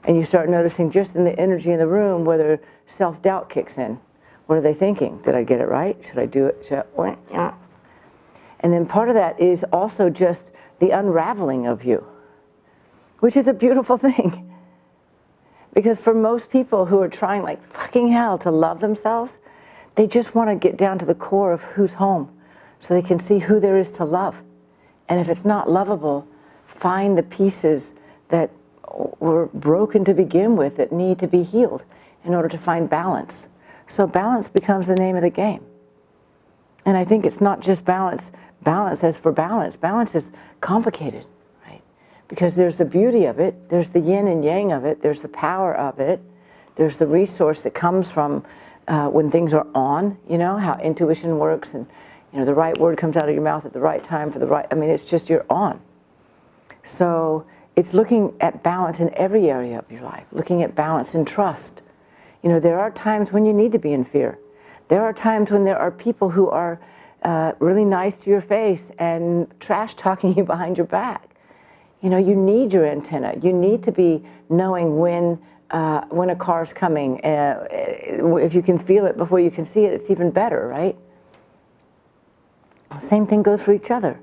And you start noticing just in the energy in the room whether self-doubt kicks in. What are they thinking? Did I get it right? Should I do it? And then part of that is also just the unraveling of you, which is a beautiful thing. Because for most people who are trying like fucking hell to love themselves, they just want to get down to the core of who's home so they can see who there is to love. And if it's not lovable, find the pieces that were broken to begin with that need to be healed in order to find balance. So balance becomes the name of the game. And I think it's not just balance as for balance. Balance is complicated, right? Because there's the beauty of it, there's the yin and yang of it, there's the power of it, there's the resource that comes from when things are on, you know, how intuition works, and you know, the right word comes out of your mouth at the right time for the right, I mean, it's just you're on. So it's looking at balance in every area of your life, looking at balance in trust. You know, there are times when you need to be in fear. There are times when there are people who are really nice to your face and trash talking you behind your back. You know, you need your antenna. You need to be knowing when a car's coming. If you can feel it before you can see it, it's even better, right? Same thing goes for each other.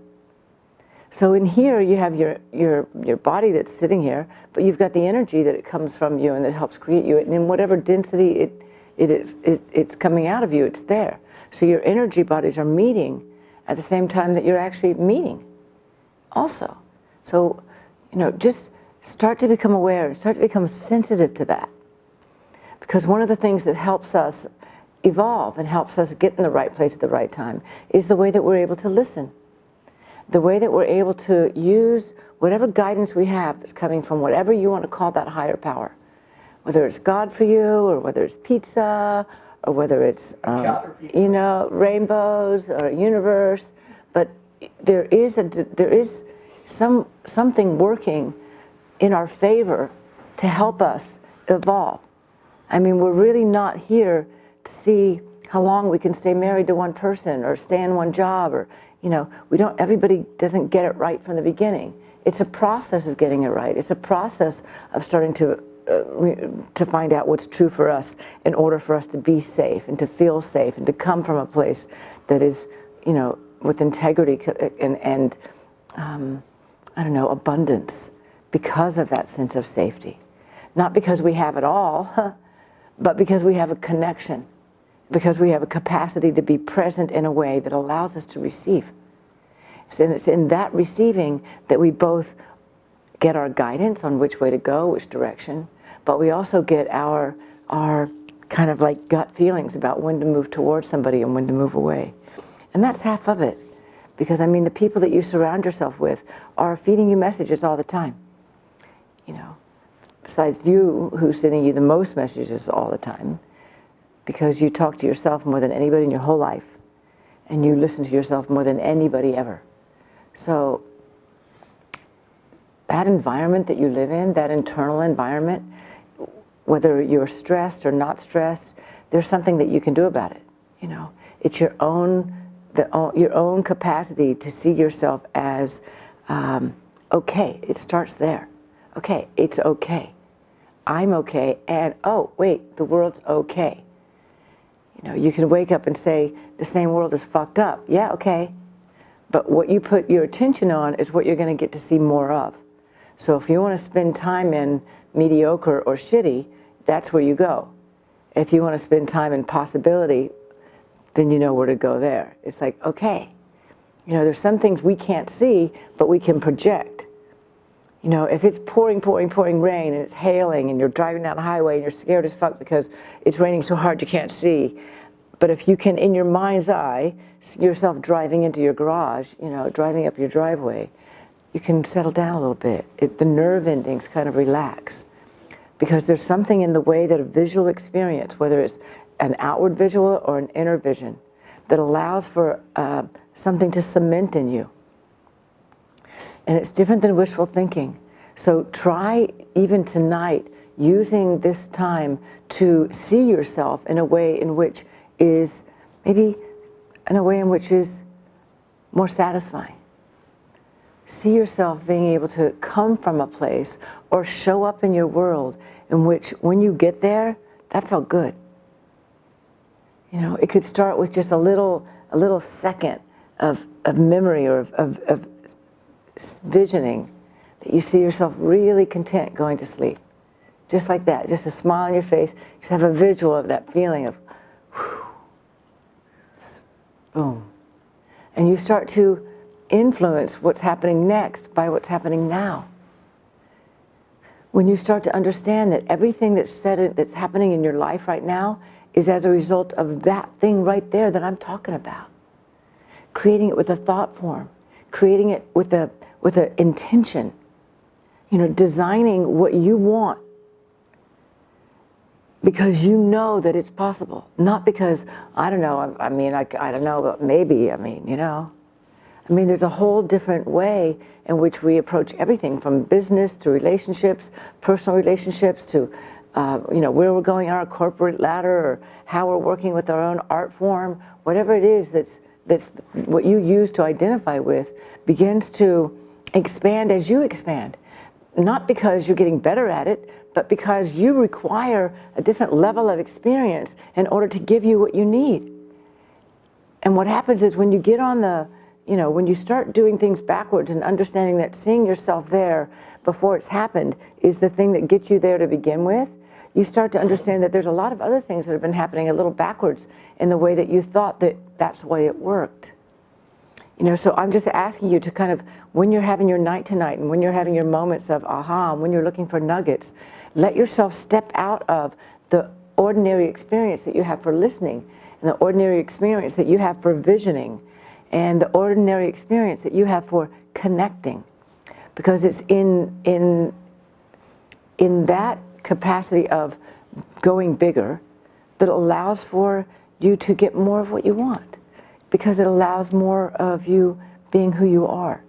So in here you have your body that's sitting here, but you've got the energy that it comes from you and that helps create you. And in whatever density it's coming out of you, it's there. So your energy bodies are meeting at the same time that you're actually meeting also. So, you know, just start to become aware, start to become sensitive to that. Because one of the things that helps us evolve and helps us get in the right place at the right time is the way that we're able to listen. The way that we're able to use whatever guidance we have that's coming from whatever you want to call that higher power. Whether it's God for you, or whether it's pizza, or whether it's, you know, rainbows, or a universe. But there is something working in our favor to help us evolve. I mean, we're really not here to see how long we can stay married to one person or stay in one job, or, you know, everybody doesn't get it right from the beginning. It's a process of getting it right. It's a process of starting to find out what's true for us in order for us to be safe and to feel safe and to come from a place that is, you know, with integrity and I don't know, abundance, because of that sense of safety. Not because we have it all, but because we have a connection, because we have a capacity to be present in a way that allows us to receive. And it's in that receiving that we both get our guidance on which way to go, which direction, but we also get our kind of like gut feelings about when to move towards somebody and when to move away. And that's half of it. Because, I mean, the people that you surround yourself with are feeding you messages all the time. You know, besides you, who's sending you the most messages all the time, because you talk to yourself more than anybody in your whole life, and you listen to yourself more than anybody ever. So that environment that you live in, that internal environment, whether you're stressed or not stressed, there's something that you can do about it. You know, it's your own capacity to see yourself as okay. It starts there. Okay, it's okay. I'm okay, and oh wait, the world's okay. You know, you can wake up and say the same world is fucked up. Yeah, okay. But what you put your attention on is what you're going to get to see more of. So if you want to spend time in mediocre or shitty, that's where you go. If you want to spend time in possibility, then you know where to go there. It's like, okay, you know, there's some things we can't see, but we can project. You know, if it's pouring rain and it's hailing and you're driving down the highway and you're scared as fuck because it's raining so hard you can't see, but if you can, in your mind's eye, see yourself driving into your garage, you know, driving up your driveway, you can settle down a little bit. The nerve endings kind of relax. Because there's something in the way that a visual experience, whether it's an outward visual or an inner vision, that allows for something to cement in you. And it's different than wishful thinking. So try, even tonight, using this time to see yourself in a way in which is, maybe in a way in which is more satisfying. See yourself being able to come from a place or show up in your world in which when you get there, that felt good. You know, it could start with just a little second of memory or of visioning that you see yourself really content going to sleep. Just like that, just a smile on your face, just have a visual of that feeling of whew, boom. And you start to influence what's happening next by what's happening now. When you start to understand that everything that's happening in your life right now is as a result of that thing right there that I'm talking about. Creating it with a thought form, creating it with a intention, you know, designing what you want because you know that it's possible, not because, I don't know, I don't know, but maybe, you know. I mean, there's a whole different way in which we approach everything from business to relationships, personal relationships to, you know, where we're going on our corporate ladder or how we're working with our own art form, whatever it is that's what you use to identify with begins to expand as you expand. Not because you're getting better at it, but because you require a different level of experience in order to give you what you need. And what happens is when you get on the, you know, when you start doing things backwards and understanding that seeing yourself there before it's happened is the thing that gets you there to begin with, you start to understand that there's a lot of other things that have been happening a little backwards in the way that you thought that that's the way it worked. You know, so I'm just asking you to kind of, when you're having your night tonight and when you're having your moments of aha, and when you're looking for nuggets, let yourself step out of the ordinary experience that you have for listening and the ordinary experience that you have for visioning and the ordinary experience that you have for connecting. Because it's in that capacity of going bigger that allows for you to get more of what you want. Because it allows more of you being who you are.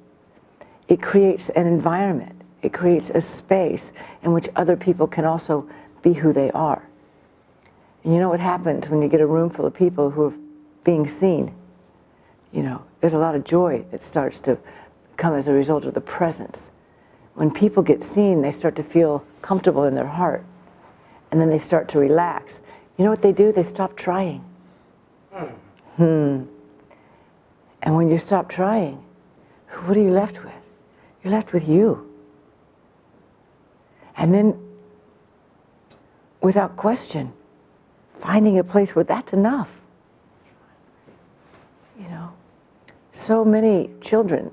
It creates an environment. It creates a space in which other people can also be who they are. And you know what happens when you get a room full of people who are being seen? You know, there's a lot of joy that starts to come as a result of the presence. When people get seen, they start to feel comfortable in their heart. And then they start to relax. You know what they do? They stop trying. And when you stop trying, what are you left with? You're left with you. And then, without question, finding a place where that's enough. You know, so many children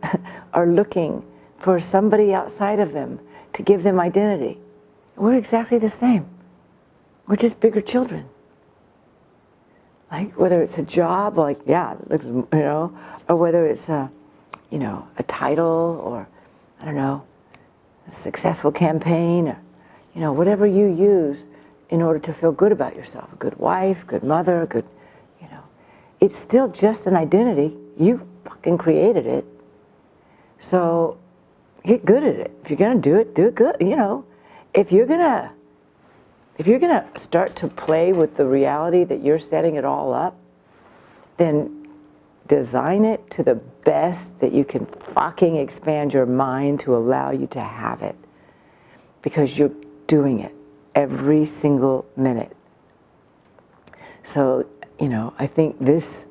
are looking for somebody outside of them to give them identity. We're exactly the same. We're just bigger children. Like whether it's a job, like yeah, it looks, you know, or whether it's a, you know, a title or I don't know, a successful campaign or, you know, whatever you use in order to feel good about yourself. A good wife, good mother, good, you know. It's still just an identity. You fucking created it. So get good at it. If you're gonna do it good. You know, if you're gonna start to play with the reality that you're setting it all up, then design it to the best that you can fucking expand your mind to allow you to have it. Because you're doing it every single minute. So, you know, I think this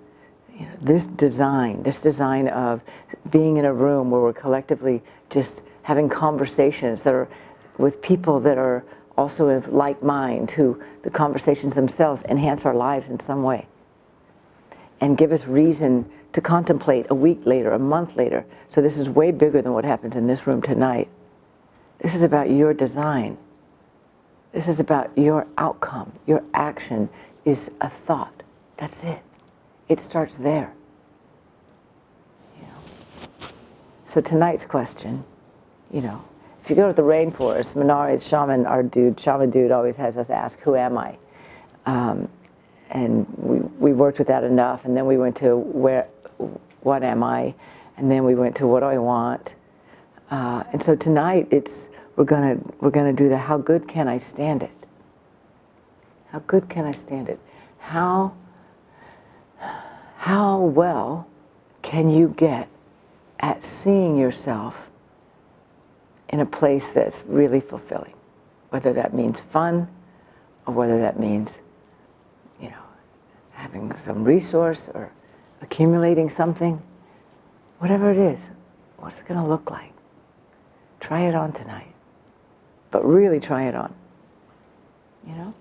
design of being in a room where we're collectively just having conversations that are with people that are also of like mind, who the conversations themselves enhance our lives in some way and give us reason to contemplate a week later, a month later. So this is way bigger than what happens in this room tonight. This is about your design. This is about your outcome. Your action is a thought. That's it. It starts there. You know. So tonight's question, you know, if you go to the rainforest, Minari, shaman dude always has us ask, who am I? And we worked with that enough, and then we went to what am I? And then we went to what do I want? And so tonight we're gonna do the how good can I stand it? How good can I stand it? How well can you get at seeing yourself in a place that's really fulfilling. Whether that means fun, or whether that means, you know, having some resource or accumulating something. Whatever it is, what's it going to look like? Try it on tonight. But really try it on. You know?